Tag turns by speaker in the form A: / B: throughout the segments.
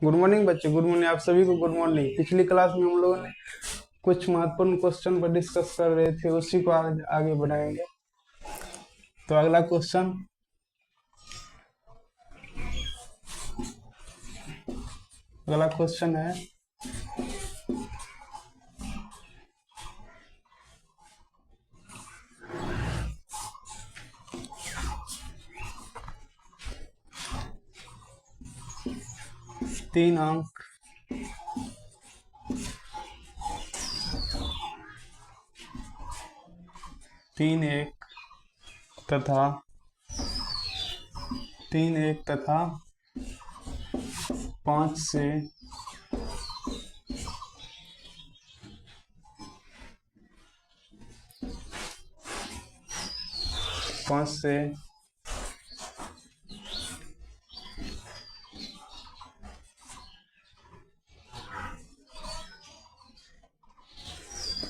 A: Good morning बच्चे, good morning आप सभी को। Good morning. पिछली क्लास में हम लोगों ने कुछ महत्वपूर्ण क्वेश्चन पर डिस्कस कर रहे थे, उसी को आगे बढ़ाएंगे। तो अगला क्वेश्चन, है 3 अंक 3 1 तथा 5 से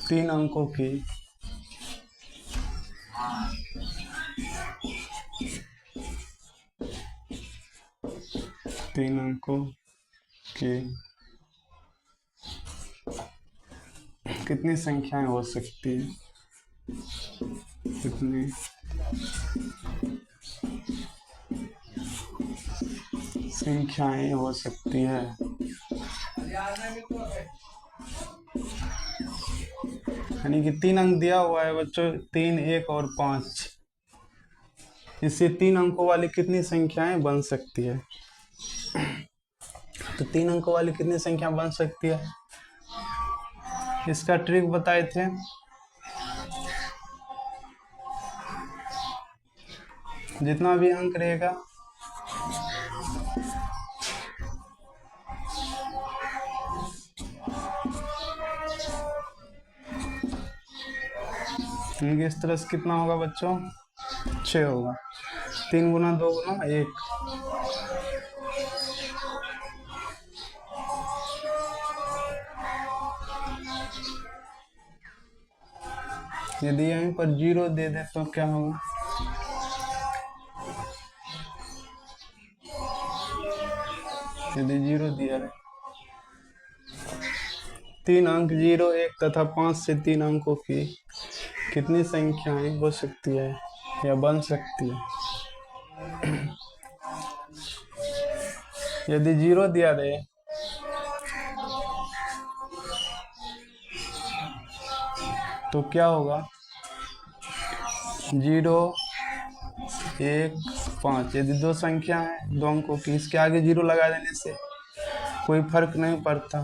A: 3 अंकों की 3 अंकों की कितनी संख्याएं हो सकती है? कितनी संख्याएं हो सकती है? यानी कि 3 अंक दिया हुआ है बच्चों, 3, 1 और 5। इससे 3 अंकों वाली कितनी संख्याएं बन सकती है? तो 3 अंकों वाली कितनी संख्या बन सकती है, इसका ट्रिक बताए थे। जितना भी अंक रहेगा इस तरह से कितना होगा बच्चों? 6 होगा। 3 गुना 2 गुना 1। यदि यहीं पर 0 दे दे तो क्या होगा? यदि 0 दिया है, 3 अंक 0, 1 तथा 5 से 3 अंकों की कितनी संख्याएं हो सकती है या बन सकती है? यदि 0 दिया रहे तो क्या होगा? 0, 1, 5। यदि 2 संख्या है 2 अंकों की, इसके आगे 0 लगा देने से कोई फर्क नहीं पड़ता,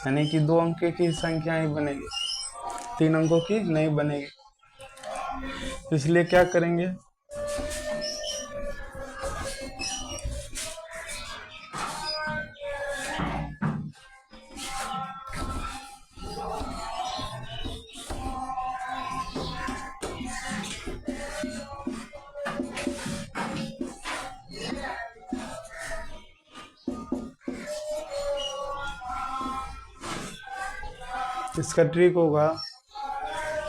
A: यानी कि 2 अंक की संख्या ही बनेगी, 3 अंकों की नहीं बनेगी। इसलिए क्या करेंगे? इसका ट्रिक होगा,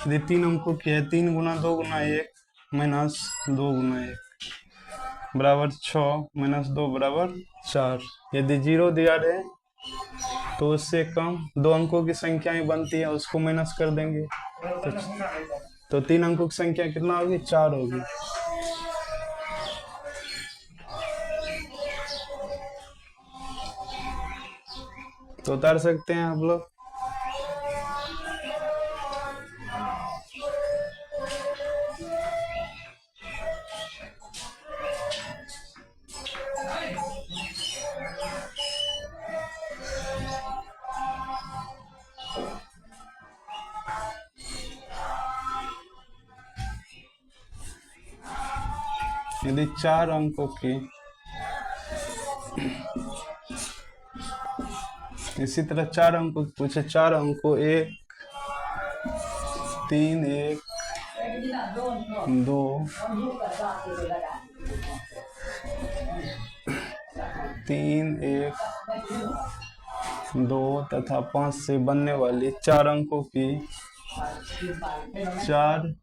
A: यदि 3 अंकों की है, 3 गुना 2 गुना 1 माइनस 2 गुना 1 बराबर 6 माइनस 2 बराबर 4। यदि 0 दिया रहे तो उससे कम 2 अंकों की संख्या ही बनती है, उसको माइनस कर देंगे तो 3 अंकों की संख्या कितना होगी? 4 होगी। तो उतार सकते हैं आप लोग। यदि 4 अंकों की, इसी तरह 4 अंकों की पूछे, 4 अंकों 1, 3, 1, 2, 3, 1, 2 तथा 5 से बनने वाली 4 अंकों की 4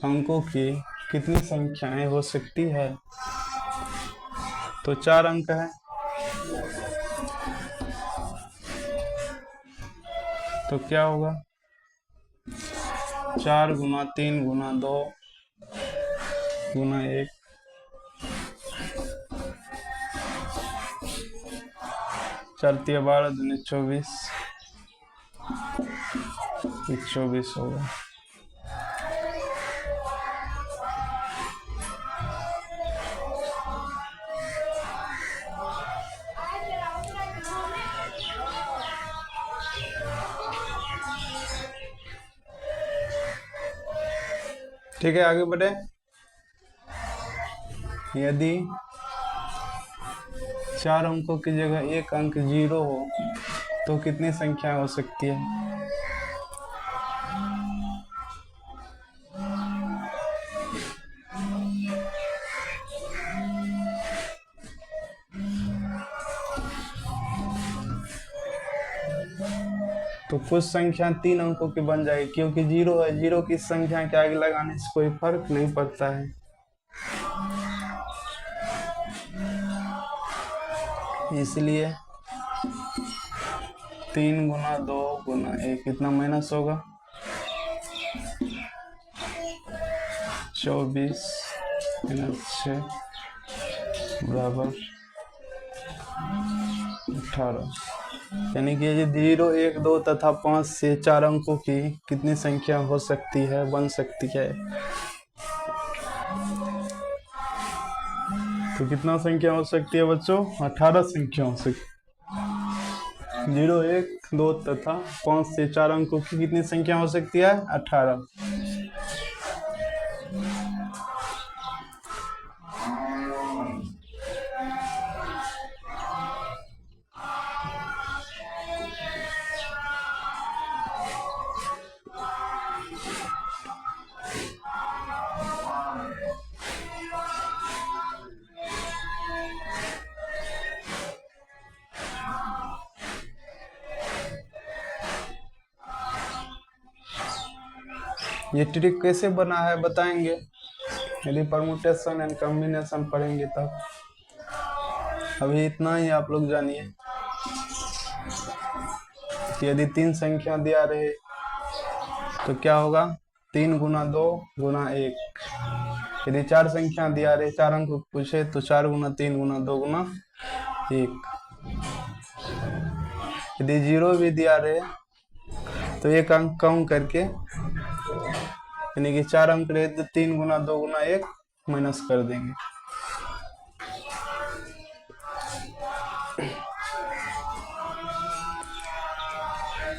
A: अंकों की कितनी संख्याएं हो सकती है? तो 4 अंक है, तो क्या होगा 4 गुना 3 गुना 2 गुना 1, चलती है 12 दूनी 24, 24 होगा। ठीक है, आगे बढ़े। यदि 4 अंकों की जगह 1 अंक 0 हो तो कितनी संख्या हो सकती है? तो कुछ संख्या 3 अंकों की बन जाएगी, क्योंकि 0 है, 0 की संख्या के आगे लगाने से कोई फर्क नहीं पड़ता है। इसलिए 3 गुना 2 गुना 1 कितना माइनस होगा 24 माइनस 6 बराबर 18। यानी कि ये 0 1 2 तथा 5 से 4 अंकों की कितनी संख्या हो सकती है, बन सकती है? तो कितना संख्या हो सकती है बच्चों? 18 संख्या हो सकती है। 0 1 2 तथा 5 से 4 अंकों की कितनी संख्या हो सकती है? 18। ये ट्रिक कैसे बना है बताएंगे, यदि परमुटेशन एंड कॉम्बिनेशन पढ़ेंगे तब। अभी इतना ही आप लोग जानिए कि यदि 3 संख्या दिया रहे तो क्या होगा 3 गुना 2 गुना 1। यदि 4 संख्या दिया रहे, 4 अंक पूछे तो 4 गुना 3 गुना 2 गुना 1। यदि 0 भी दिया रहे तो 1 अंक कम करके, यानी कि 4 अंक रहे तो 3 गुना 2 गुना 1 माइनस कर देंगे।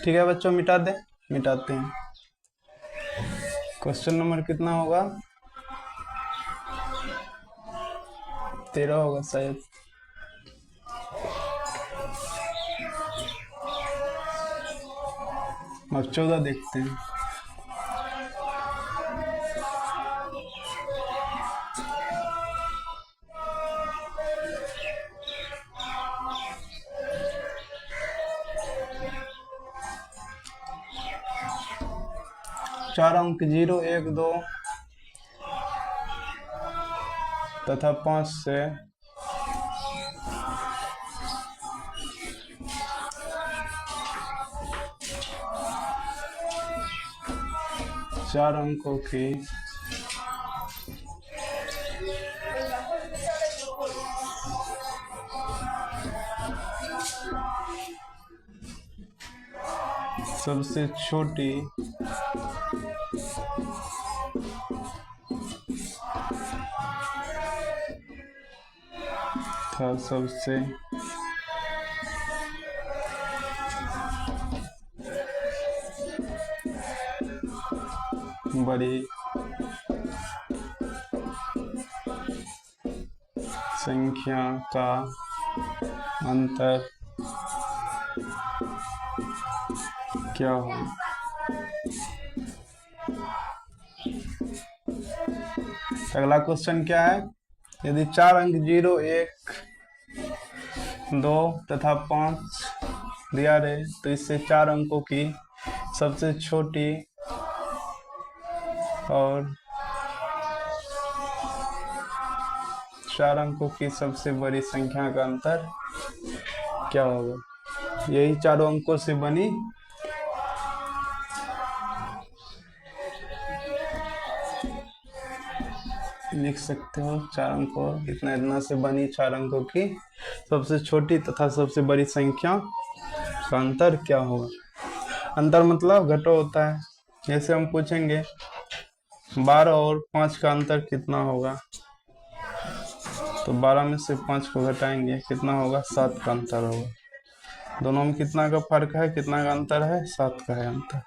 A: ठीक है बच्चों, मिटाते हैं। क्वेश्चन नंबर कितना होगा? 13 होगा शायद। अब 14 देखते हैं। चार अंक 0 1 2 तथा 5 से 4 अंकों की सबसे छोटी था सबसे बड़ी संख्या का अंतर क्या हो? अगला क्वेश्चन क्या है? यदि 4 अंक 0 1 2 तथा 5 दिया रहे तो इससे 4 अंकों की सबसे छोटी और चार अंकों की सबसे बड़ी संख्या का अंतर क्या होगा? यही चारों अंकों से बनी लिख सकते हो। चार अंकों इतना इतना से बनी चार अंकों की सबसे छोटी तथा सबसे बड़ी संख्या का अंतर क्या होगा? अंतर मतलब घटो होता है। जैसे हम पूछेंगे 12 और 5 का अंतर कितना होगा, तो 12 में से 5 को घटाएंगे, कितना होगा? 7 का अंतर होगा। दोनों में कितना का फर्क है, कितना का अंतर है? 7 का है अंतर,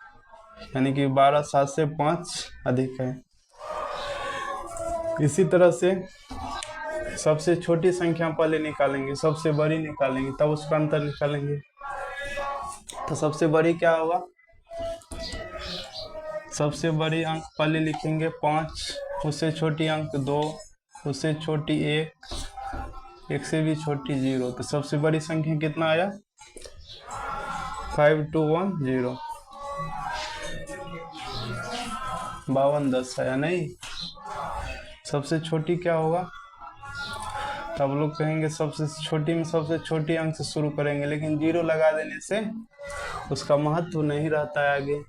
A: यानी कि 12 7 से 5 अधिक है। इसी तरह से सबसे छोटी संख्या पहले निकालेंगे, सबसे बड़ी निकालेंगे, तब उसका अंतर निकालेंगे। तो सबसे बड़ी क्या होगा? सबसे बड़ी अंक पहले लिखेंगे 5, उससे छोटी अंक 2, उससे छोटी 1, 1 से भी छोटी 0। तो सबसे बड़ी संख्या कितना आया? 5210। 52 10 आया नहीं। सबसे छोटी क्या होगा? तब लोग कहेंगे सबसे छोटी में सबसे छोटी अंक से शुरू करेंगे, लेकिन 0 लगा देने से उसका महत्व नहीं रहता है आगे,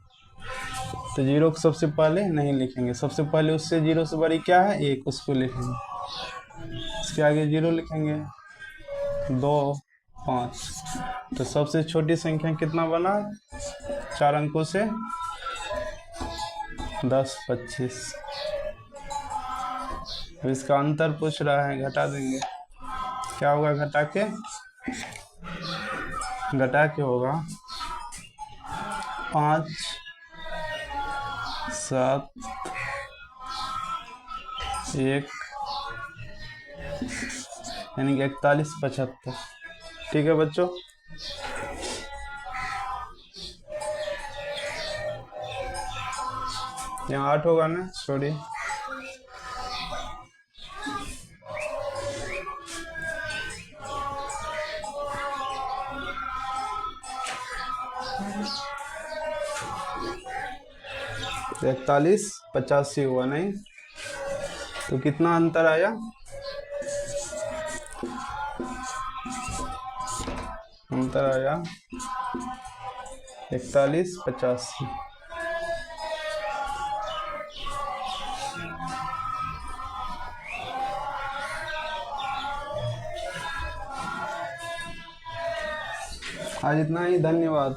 A: तो 0 को सबसे पहले नहीं लिखेंगे। सबसे पहले उससे 0 से बड़ी क्या है? 1, उसको लिखेंगे, इसके आगे 0 लिखेंगे। 2 5, तो सबसे छोटी संख्या कितना बना? 4 अंकों से 10 25। अब इसका अंतर पूछ रहा है, घटा देंगे। क्या होगा घटा के? होगा 5 7 1, यानी कि 41 75। ठीक है बच्चों, यहाँ 8 होगा ना, सॉरी। तो 41 85 हुआ नहीं, तो कितना अंतर आया? अंतर आया 41 85। आज इतना ही, धन्यवाद।